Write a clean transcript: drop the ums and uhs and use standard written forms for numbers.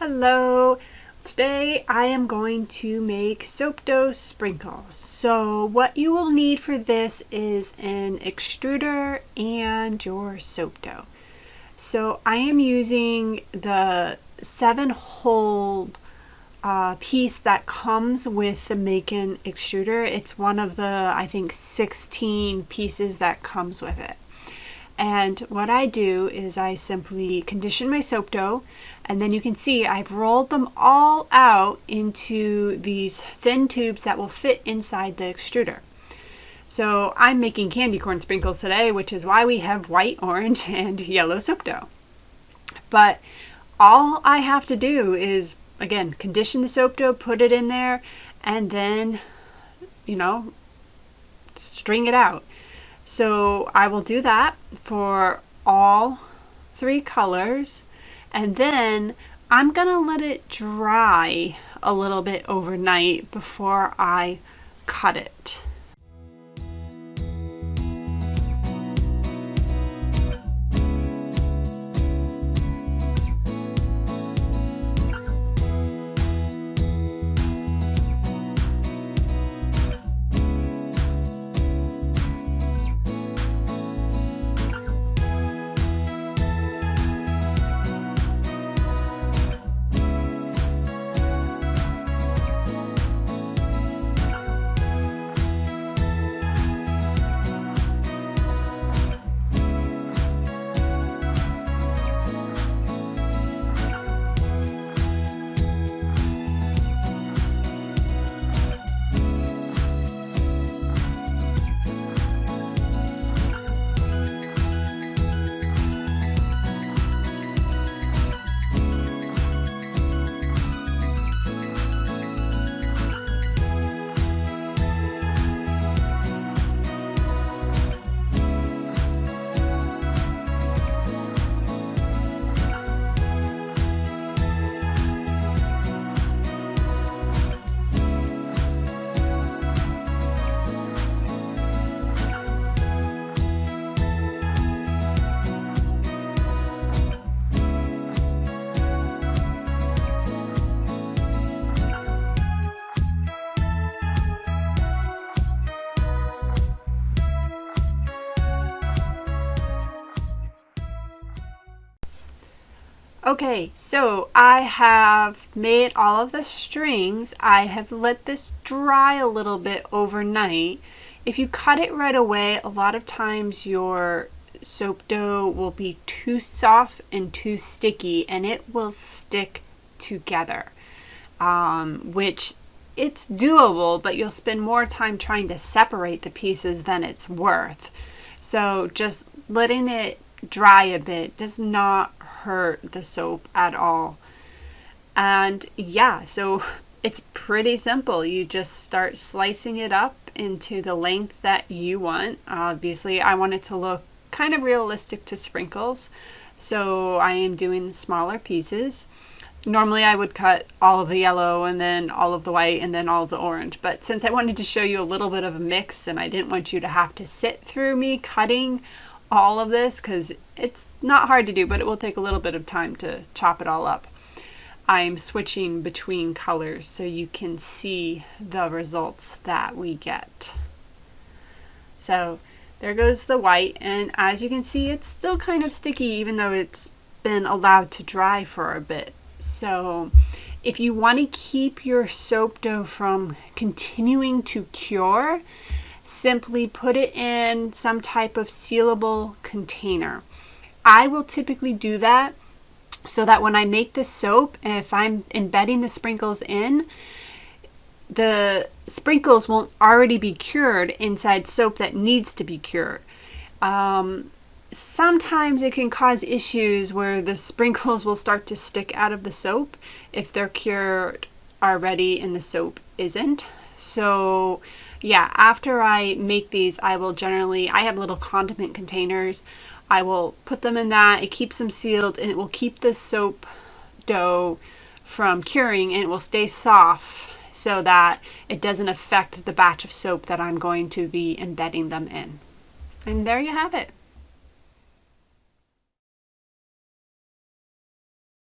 Hello! Today I am going to make soap dough sprinkles. So what you will need for this is an extruder and your soap dough. So I am using the 7-hole piece that comes with the Macon extruder. It's one of the, I think, 16 pieces that comes with it. And what I do is I simply condition my soap dough, and then you can see I've rolled them all out into these thin tubes that will fit inside the extruder. So I'm making candy corn sprinkles today, which is why we have white, orange, and yellow soap dough. But all I have to do is, again, condition the soap dough, put it in there, and then, string it out. So I will do that for all 3 colors, and then I'm gonna let it dry a little bit overnight before I cut it. Okay, so I have made all of the strings. I have let this dry a little bit overnight. If you cut it right away, a lot of times your soap dough will be too soft and too sticky, and it will stick together, which it's doable, but you'll spend more time trying to separate the pieces than it's worth. So just letting it dry a bit does not hurt the soap at all. And yeah, so it's pretty simple. You just start slicing it up into the length that you want. Obviously I want it to look kind of realistic to sprinkles, so I am doing the smaller pieces. Normally I would cut all of the yellow and then all of the white and then all of the orange, but since I wanted to show you a little bit of a mix and I didn't want you to have to sit through me cutting all of this, because it's not hard to do, but it will take a little bit of time to chop it all up, I'm switching between colors so you can see the results that we get. So there goes the white, and as you can see, it's still kind of sticky even though it's been allowed to dry for a bit. So if you want to keep your soap dough from continuing to cure, simply put it in some type of sealable container. I will typically do that so that when I make the soap, if I'm embedding the sprinkles in, the sprinkles won't already be cured inside soap that needs to be cured. Sometimes it can cause issues where the sprinkles will start to stick out of the soap if they're cured already and the soap isn't. So yeah, after I make these, I have little condiment containers. I will put them in that. It keeps them sealed, and it will keep the soap dough from curing, and it will stay soft so that it doesn't affect the batch of soap that I'm going to be embedding them in. And there you have it.